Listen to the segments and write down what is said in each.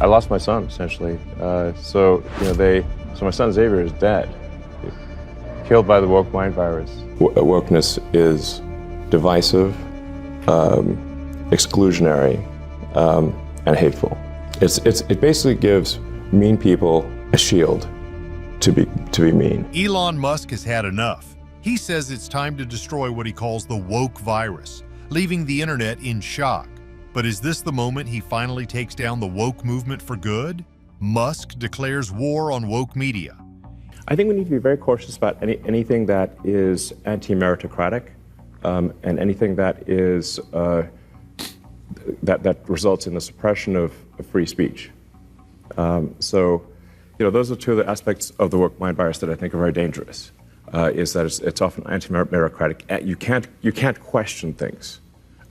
I lost my son, essentially. So my son Xavier is dead, killed by the woke mind virus. Wokeness is divisive, exclusionary, and hateful. It basically gives mean people a shield to be mean. Elon Musk has had enough. He says it's time to destroy what he calls the woke virus, leaving the internet in shock. But is this the moment he finally takes down the woke movement for good? Musk declares war on woke media. I think we need to be very cautious about anything that is anti-meritocratic, and anything that is that results in the suppression of free speech. Those are two of the aspects of the woke mind virus that I think are very dangerous. Is that it's often anti-meritocratic. You can't question things.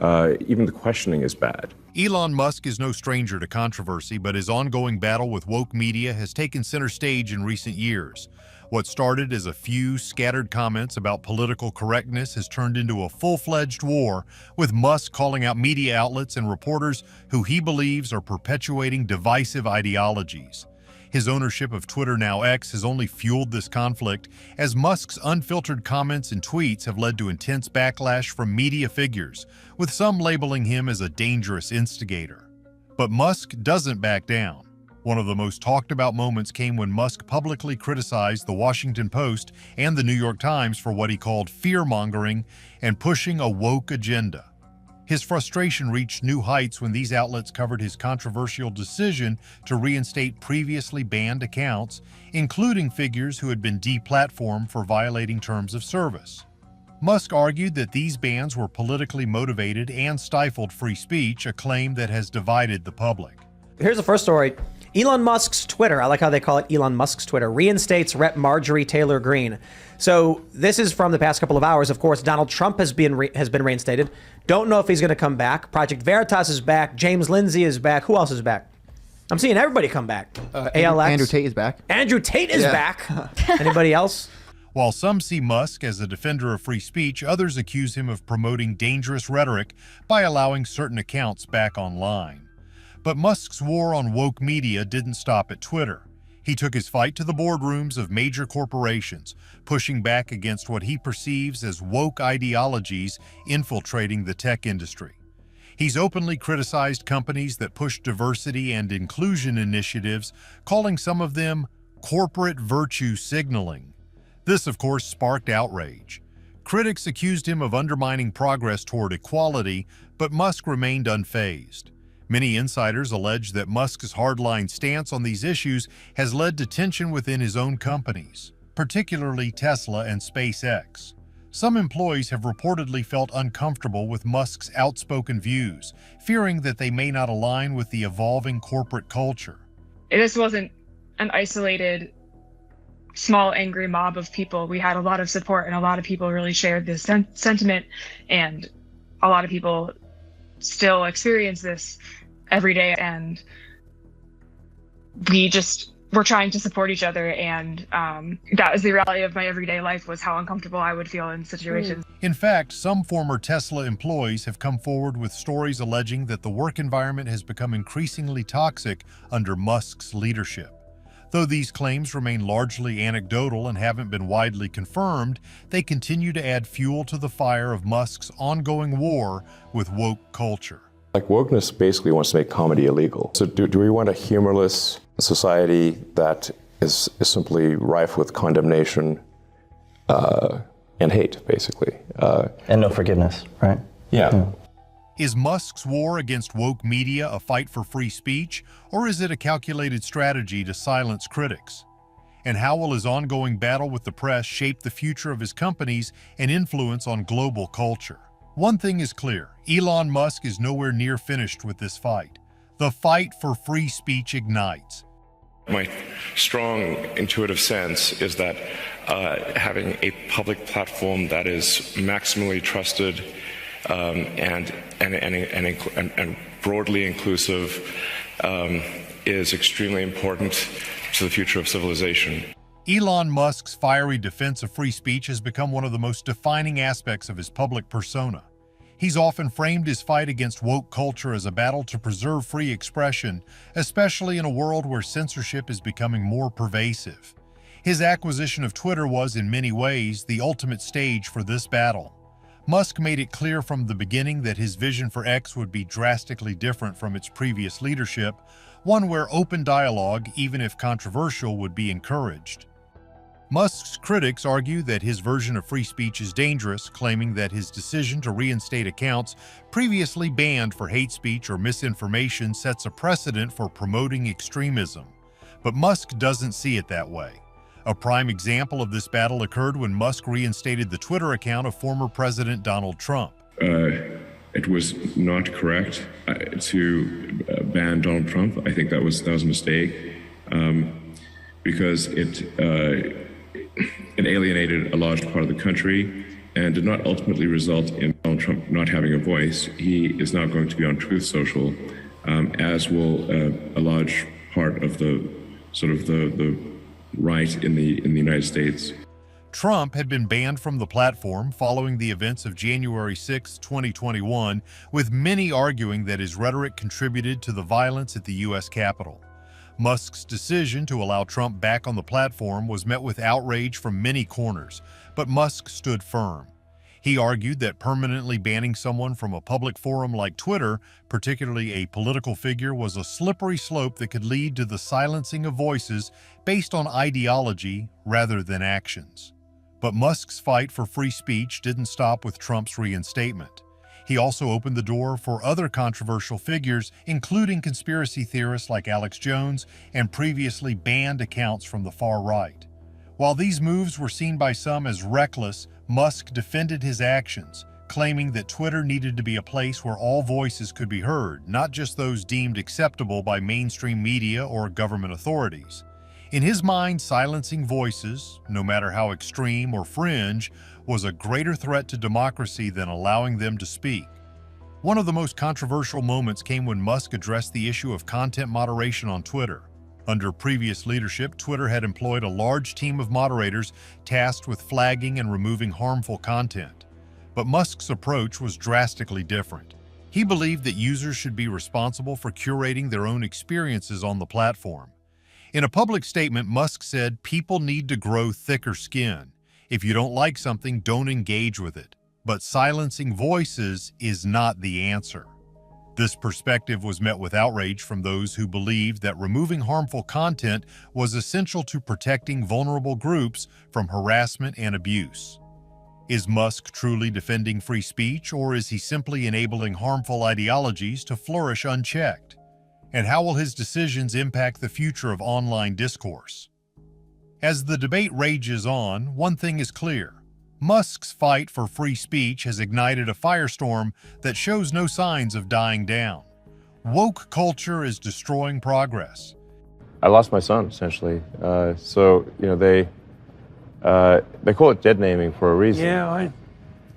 Even the questioning is bad. Elon Musk is no stranger to controversy, but his ongoing battle with woke media has taken center stage in recent years. What started as a few scattered comments about political correctness has turned into a full-fledged war, with Musk calling out media outlets and reporters who he believes are perpetuating divisive ideologies. His ownership of Twitter, now X, has only fueled this conflict, as Musk's unfiltered comments and tweets have led to intense backlash from media figures, with some labeling him as a dangerous instigator. But Musk doesn't back down. One of the most talked about moments came when Musk publicly criticized the Washington Post and the New York Times for what he called fear-mongering and pushing a woke agenda. His frustration reached new heights when these outlets covered his controversial decision to reinstate previously banned accounts, including figures who had been deplatformed for violating terms of service. Musk argued that these bans were politically motivated and stifled free speech, a claim that has divided the public. Here's the first story. Elon Musk's Twitter, I like how they call it Elon Musk's Twitter, reinstates Rep. Marjorie Taylor Greene. So this is from the past couple of hours. Of course, Donald Trump has been reinstated. Don't know if he's going to come back. Project Veritas is back. James Lindsay is back. Who else is back? I'm seeing everybody come back. ALX. Andrew Tate is back. Andrew Tate is back. Anybody else? While some see Musk as a defender of free speech, others accuse him of promoting dangerous rhetoric by allowing certain accounts back online. But Musk's war on woke media didn't stop at Twitter. He took his fight to the boardrooms of major corporations, pushing back against what he perceives as woke ideologies infiltrating the tech industry. He's openly criticized companies that push diversity and inclusion initiatives, calling some of them corporate virtue signaling. This, of course, sparked outrage. Critics accused him of undermining progress toward equality, but Musk remained unfazed. Many insiders allege that Musk's hardline stance on these issues has led to tension within his own companies, particularly Tesla and SpaceX. Some employees have reportedly felt uncomfortable with Musk's outspoken views, fearing that they may not align with the evolving corporate culture. This wasn't an isolated, small, angry mob of people. We had a lot of support, and a lot of people really shared this sentiment, and a lot of people still experience this every day, and we're trying to support each other, and that was the reality of my everyday life, was how uncomfortable I would feel in situations. In fact, some former Tesla employees have come forward with stories alleging that the work environment has become increasingly toxic under Musk's leadership. Though these claims remain largely anecdotal and haven't been widely confirmed, they continue to add fuel to the fire of Musk's ongoing war with woke culture. Like, wokeness basically wants to make comedy illegal. So do we want a humorless society that is simply rife with condemnation and hate, basically? And no forgiveness, right? Yeah. Is Musk's war against woke media a fight for free speech, or is it a calculated strategy to silence critics? And how will his ongoing battle with the press shape the future of his companies and influence on global culture? One thing is clear: Elon Musk is nowhere near finished with this fight. The fight for free speech ignites. My strong intuitive sense is that having a public platform that is maximally trusted and broadly inclusive is extremely important to the future of civilization. Elon Musk's fiery defense of free speech has become one of the most defining aspects of his public persona. He's often framed his fight against woke culture as a battle to preserve free expression, especially in a world where censorship is becoming more pervasive. His acquisition of Twitter was, in many ways, the ultimate stage for this battle. Musk made it clear from the beginning that his vision for X would be drastically different from its previous leadership, one where open dialogue, even if controversial, would be encouraged. Musk's critics argue that his version of free speech is dangerous, claiming that his decision to reinstate accounts previously banned for hate speech or misinformation sets a precedent for promoting extremism. But Musk doesn't see it that way. A prime example of this battle occurred when Musk reinstated the Twitter account of former President Donald Trump. It was not correct to ban Donald Trump. I think that was a mistake because it alienated a large part of the country and did not ultimately result in Donald Trump not having a voice. He is now going to be on Truth Social, as will a large part of the right in the United States. Trump had been banned from the platform following the events of January 6, 2021, with many arguing that his rhetoric contributed to the violence at the U.S. Capitol. Musk's decision to allow Trump back on the platform was met with outrage from many corners, but Musk stood firm. He argued that permanently banning someone from a public forum like Twitter, particularly a political figure, was a slippery slope that could lead to the silencing of voices based on ideology rather than actions. But Musk's fight for free speech didn't stop with Trump's reinstatement. He also opened the door for other controversial figures, including conspiracy theorists like Alex Jones and previously banned accounts from the far right. While these moves were seen by some as reckless, Musk defended his actions, claiming that Twitter needed to be a place where all voices could be heard, not just those deemed acceptable by mainstream media or government authorities. In his mind, silencing voices, no matter how extreme or fringe, was a greater threat to democracy than allowing them to speak. One of the most controversial moments came when Musk addressed the issue of content moderation on Twitter. Under previous leadership, Twitter had employed a large team of moderators tasked with flagging and removing harmful content. But Musk's approach was drastically different. He believed that users should be responsible for curating their own experiences on the platform. In a public statement, Musk said, "People need to grow thicker skin. If you don't like something, don't engage with it. But silencing voices is not the answer." This perspective was met with outrage from those who believed that removing harmful content was essential to protecting vulnerable groups from harassment and abuse. Is Musk truly defending free speech, or is he simply enabling harmful ideologies to flourish unchecked? And how will his decisions impact the future of online discourse? As the debate rages on, one thing is clear. Musk's fight for free speech has ignited a firestorm that shows no signs of dying down. Woke culture is destroying progress. I lost my son, essentially. They call it dead naming for a reason. Yeah,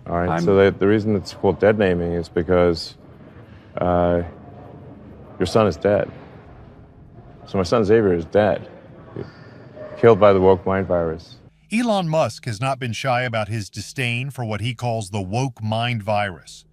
All right. So the reason it's called dead naming is because your son is dead. So my son Xavier is dead, killed by the woke mind virus. Elon Musk has not been shy about his disdain for what he calls the woke mind virus.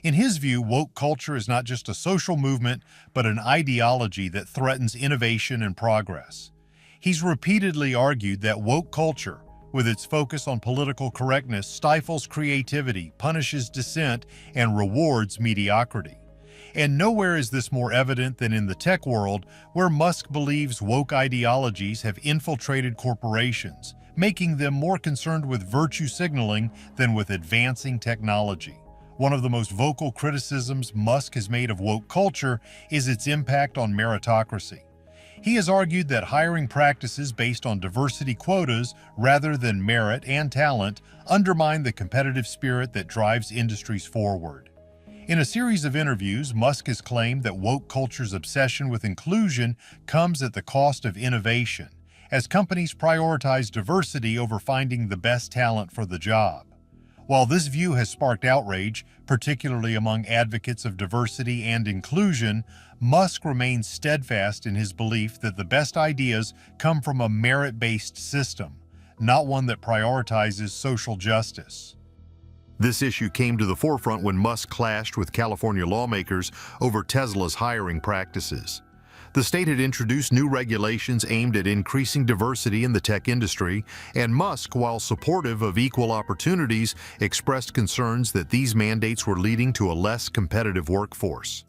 In his view, woke culture is not just a social movement, but an ideology that threatens innovation and progress. He's repeatedly argued that woke culture, with its focus on political correctness, stifles creativity, punishes dissent, and rewards mediocrity. And nowhere is this more evident than in the tech world, where Musk believes woke ideologies have infiltrated corporations, making them more concerned with virtue signaling than with advancing technology. One of the most vocal criticisms Musk has made of woke culture is its impact on meritocracy. He has argued that hiring practices based on diversity quotas rather than merit and talent undermine the competitive spirit that drives industries forward. In a series of interviews, Musk has claimed that woke culture's obsession with inclusion comes at the cost of innovation, as companies prioritize diversity over finding the best talent for the job. While this view has sparked outrage, particularly among advocates of diversity and inclusion, Musk remains steadfast in his belief that the best ideas come from a merit-based system, not one that prioritizes social justice. This issue came to the forefront when Musk clashed with California lawmakers over Tesla's hiring practices. The state had introduced new regulations aimed at increasing diversity in the tech industry, and Musk, while supportive of equal opportunities, expressed concerns that these mandates were leading to a less competitive workforce.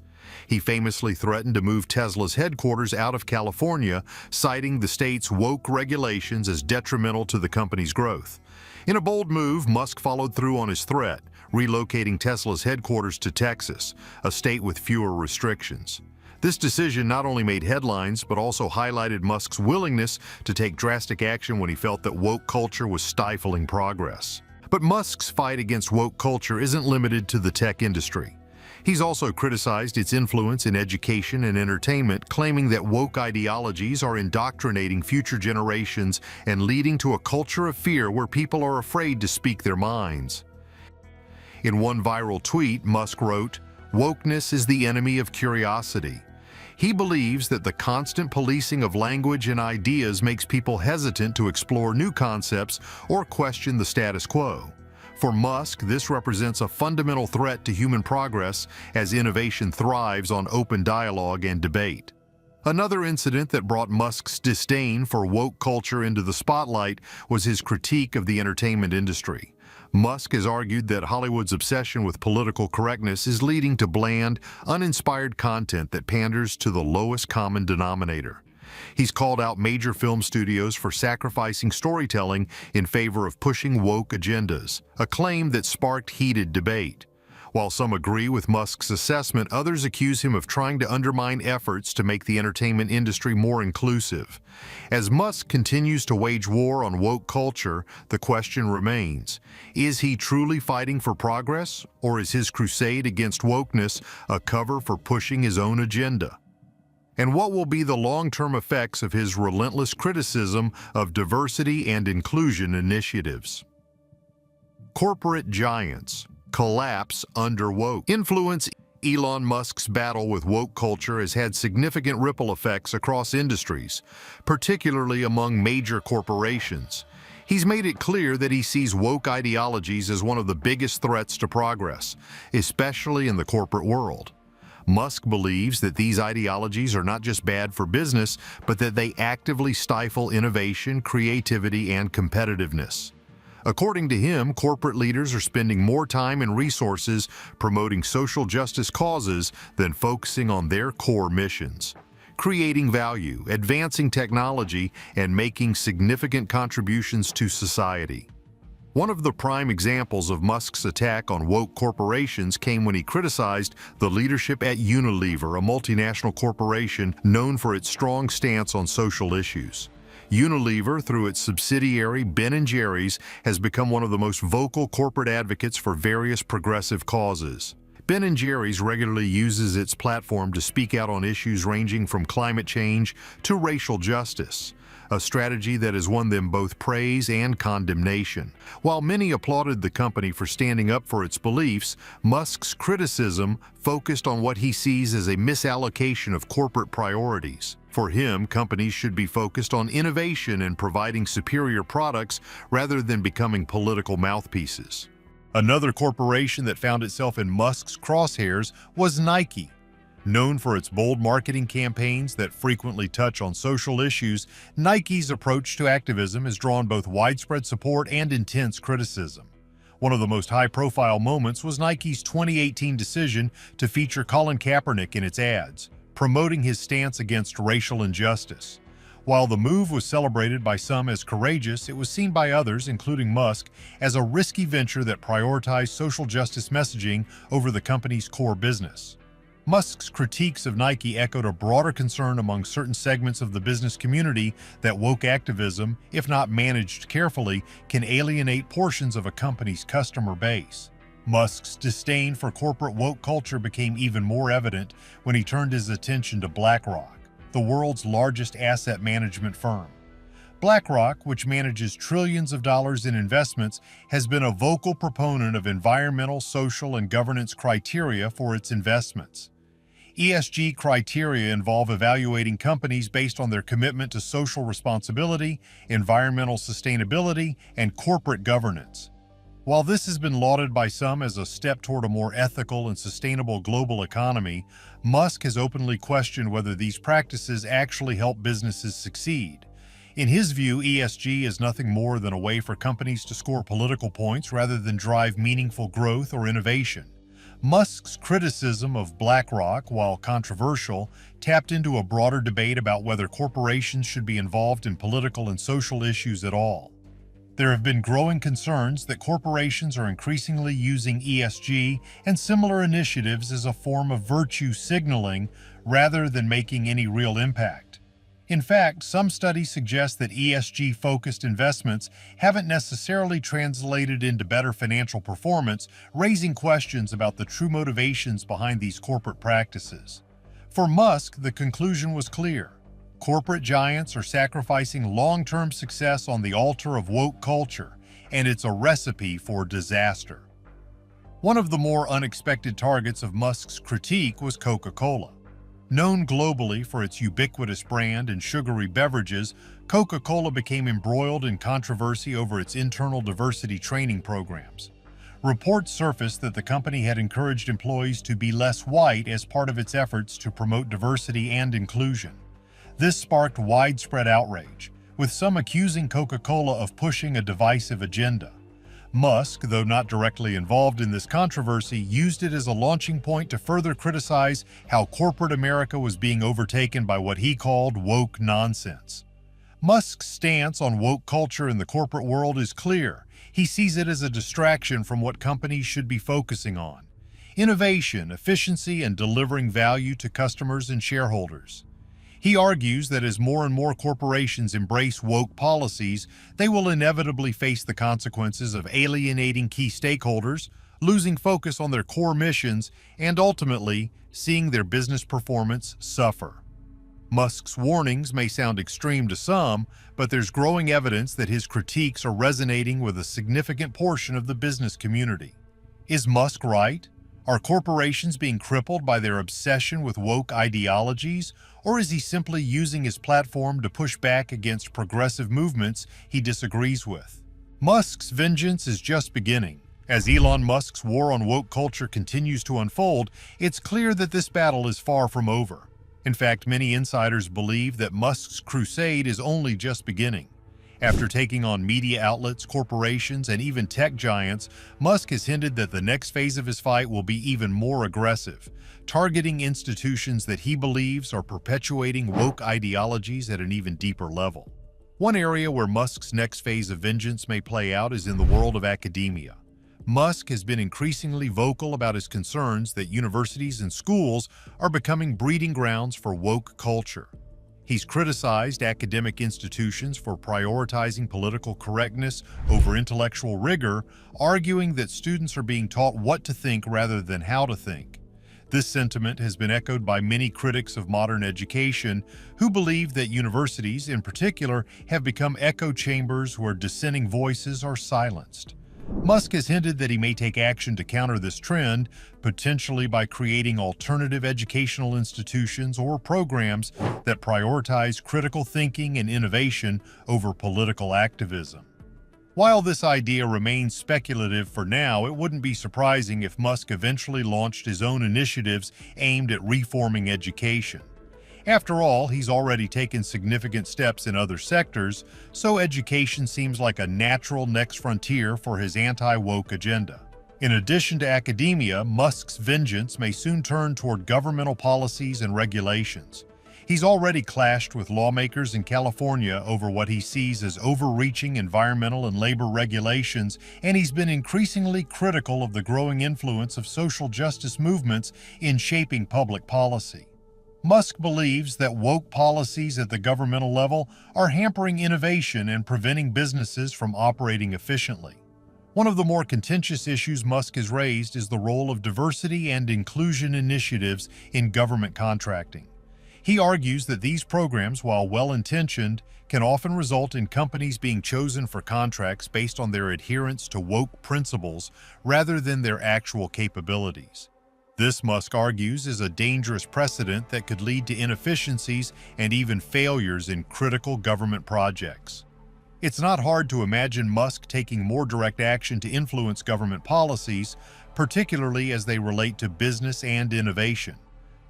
He famously threatened to move Tesla's headquarters out of California, citing the state's woke regulations as detrimental to the company's growth. In a bold move, Musk followed through on his threat, relocating Tesla's headquarters to Texas, a state with fewer restrictions. This decision not only made headlines, but also highlighted Musk's willingness to take drastic action when he felt that woke culture was stifling progress. But Musk's fight against woke culture isn't limited to the tech industry. He's also criticized its influence in education and entertainment, claiming that woke ideologies are indoctrinating future generations and leading to a culture of fear where people are afraid to speak their minds. In one viral tweet, Musk wrote, "Wokeness is the enemy of curiosity." He believes that the constant policing of language and ideas makes people hesitant to explore new concepts or question the status quo. For Musk, this represents a fundamental threat to human progress as innovation thrives on open dialogue and debate. Another incident that brought Musk's disdain for woke culture into the spotlight was his critique of the entertainment industry. Musk has argued that Hollywood's obsession with political correctness is leading to bland, uninspired content that panders to the lowest common denominator. He's called out major film studios for sacrificing storytelling in favor of pushing woke agendas, a claim that sparked heated debate. While some agree with Musk's assessment, others accuse him of trying to undermine efforts to make the entertainment industry more inclusive. As Musk continues to wage war on woke culture, the question remains, is he truly fighting for progress, or is his crusade against wokeness a cover for pushing his own agenda? And what will be the long-term effects of his relentless criticism of diversity and inclusion initiatives? Corporate giants collapse under woke influence. Elon Musk's battle with woke culture has had significant ripple effects across industries, particularly among major corporations. He's made it clear that he sees woke ideologies as one of the biggest threats to progress, especially in the corporate world. Musk believes that these ideologies are not just bad for business, but that they actively stifle innovation, creativity, and competitiveness. According to him, corporate leaders are spending more time and resources promoting social justice causes than focusing on their core missions, creating value, advancing technology, and making significant contributions to society. One of the prime examples of Musk's attack on woke corporations came when he criticized the leadership at Unilever, a multinational corporation known for its strong stance on social issues. Unilever, through its subsidiary Ben & Jerry's, has become one of the most vocal corporate advocates for various progressive causes. Ben & Jerry's regularly uses its platform to speak out on issues ranging from climate change to racial justice, a strategy that has won them both praise and condemnation. While many applauded the company for standing up for its beliefs, Musk's criticism focused on what he sees as a misallocation of corporate priorities. For him, companies should be focused on innovation and providing superior products rather than becoming political mouthpieces. Another corporation that found itself in Musk's crosshairs was Nike. Known for its bold marketing campaigns that frequently touch on social issues, Nike's approach to activism has drawn both widespread support and intense criticism. One of the most high-profile moments was Nike's 2018 decision to feature Colin Kaepernick in its ads, promoting his stance against racial injustice. While the move was celebrated by some as courageous, it was seen by others, including Musk, as a risky venture that prioritized social justice messaging over the company's core business. Musk's critiques of Nike echoed a broader concern among certain segments of the business community that woke activism, if not managed carefully, can alienate portions of a company's customer base. Musk's disdain for corporate woke culture became even more evident when he turned his attention to BlackRock, the world's largest asset management firm. BlackRock, which manages trillions of dollars in investments, has been a vocal proponent of environmental, social, and governance criteria for its investments. ESG criteria involve evaluating companies based on their commitment to social responsibility, environmental sustainability, and corporate governance. While this has been lauded by some as a step toward a more ethical and sustainable global economy, Musk has openly questioned whether these practices actually help businesses succeed. In his view, ESG is nothing more than a way for companies to score political points rather than drive meaningful growth or innovation. Musk's criticism of BlackRock, while controversial, tapped into a broader debate about whether corporations should be involved in political and social issues at all. There have been growing concerns that corporations are increasingly using ESG and similar initiatives as a form of virtue signaling rather than making any real impact. In fact, some studies suggest that ESG-focused investments haven't necessarily translated into better financial performance, raising questions about the true motivations behind these corporate practices. For Musk, the conclusion was clear. Corporate giants are sacrificing long-term success on the altar of woke culture, and it's a recipe for disaster. One of the more unexpected targets of Musk's critique was Coca-Cola. Known globally for its ubiquitous brand and sugary beverages, Coca-Cola became embroiled in controversy over its internal diversity training programs. Reports surfaced that the company had encouraged employees to be less white as part of its efforts to promote diversity and inclusion. This sparked widespread outrage, with some accusing Coca-Cola of pushing a divisive agenda. Musk, though not directly involved in this controversy, used it as a launching point to further criticize how corporate America was being overtaken by what he called woke nonsense. Musk's stance on woke culture in the corporate world is clear. He sees it as a distraction from what companies should be focusing on: innovation, efficiency, and delivering value to customers and shareholders. He argues that as more and more corporations embrace woke policies, they will inevitably face the consequences of alienating key stakeholders, losing focus on their core missions, and ultimately seeing their business performance suffer. Musk's warnings may sound extreme to some, but there's growing evidence that his critiques are resonating with a significant portion of the business community. Is Musk right? Are corporations being crippled by their obsession with woke ideologies, or is he simply using his platform to push back against progressive movements he disagrees with? Musk's vengeance is just beginning. As Elon Musk's war on woke culture continues to unfold, it's clear that this battle is far from over. In fact, many insiders believe that Musk's crusade is only just beginning. After taking on media outlets, corporations, and even tech giants, Musk has hinted that the next phase of his fight will be even more aggressive, targeting institutions that he believes are perpetuating woke ideologies at an even deeper level. One area where Musk's next phase of vengeance may play out is in the world of academia. Musk has been increasingly vocal about his concerns that universities and schools are becoming breeding grounds for woke culture. He's criticized academic institutions for prioritizing political correctness over intellectual rigor, arguing that students are being taught what to think rather than how to think. This sentiment has been echoed by many critics of modern education who believe that universities, in particular, have become echo chambers where dissenting voices are silenced. Musk has hinted that he may take action to counter this trend, potentially by creating alternative educational institutions or programs that prioritize critical thinking and innovation over political activism. While this idea remains speculative for now, it wouldn't be surprising if Musk eventually launched his own initiatives aimed at reforming education. After all, he's already taken significant steps in other sectors, so education seems like a natural next frontier for his anti-woke agenda. In addition to academia, Musk's vengeance may soon turn toward governmental policies and regulations. He's already clashed with lawmakers in California over what he sees as overreaching environmental and labor regulations, and he's been increasingly critical of the growing influence of social justice movements in shaping public policy. Musk believes that woke policies at the governmental level are hampering innovation and preventing businesses from operating efficiently. One of the more contentious issues Musk has raised is the role of diversity and inclusion initiatives in government contracting. He argues that these programs, while well-intentioned, can often result in companies being chosen for contracts based on their adherence to woke principles rather than their actual capabilities. This, Musk argues, is a dangerous precedent that could lead to inefficiencies and even failures in critical government projects. It's not hard to imagine Musk taking more direct action to influence government policies, particularly as they relate to business and innovation.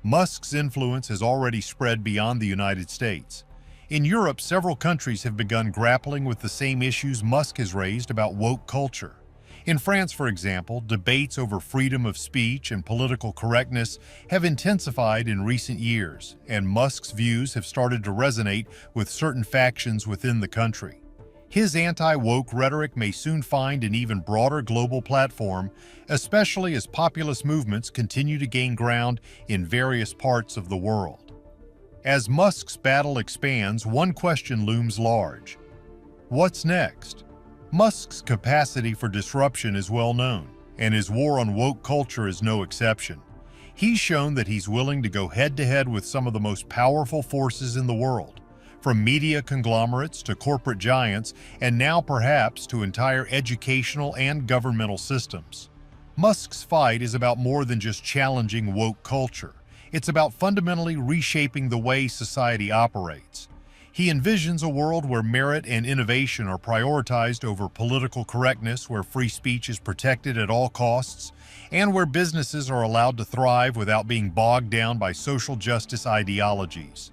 Musk's influence has already spread beyond the United States. In Europe, several countries have begun grappling with the same issues Musk has raised about woke culture. In France, for example, debates over freedom of speech and political correctness have intensified in recent years, and Musk's views have started to resonate with certain factions within the country. His anti-woke rhetoric may soon find an even broader global platform, especially as populist movements continue to gain ground in various parts of the world. As Musk's battle expands, one question looms large. What's next? Musk's capacity for disruption is well known, and his war on woke culture is no exception. He's shown that he's willing to go head-to-head with some of the most powerful forces in the world, from media conglomerates to corporate giants, and now perhaps to entire educational and governmental systems. Musk's fight is about more than just challenging woke culture. It's about fundamentally reshaping the way society operates. He envisions a world where merit and innovation are prioritized over political correctness, where free speech is protected at all costs, and where businesses are allowed to thrive without being bogged down by social justice ideologies.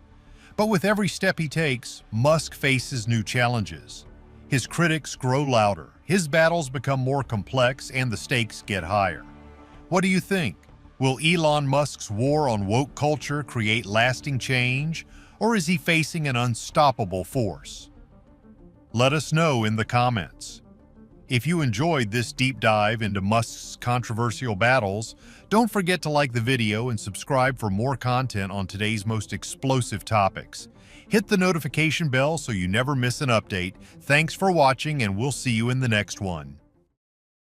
But with every step he takes, Musk faces new challenges. His critics grow louder, his battles become more complex, and the stakes get higher. What do you think? Will Elon Musk's war on woke culture create lasting change, or is he facing an unstoppable force? Let us know in the comments. If you enjoyed this deep dive into Musk's controversial battles, don't forget to like the video and subscribe for more content on today's most explosive topics. Hit the notification bell so you never miss an update. Thanks for watching, and we'll see you in the next one.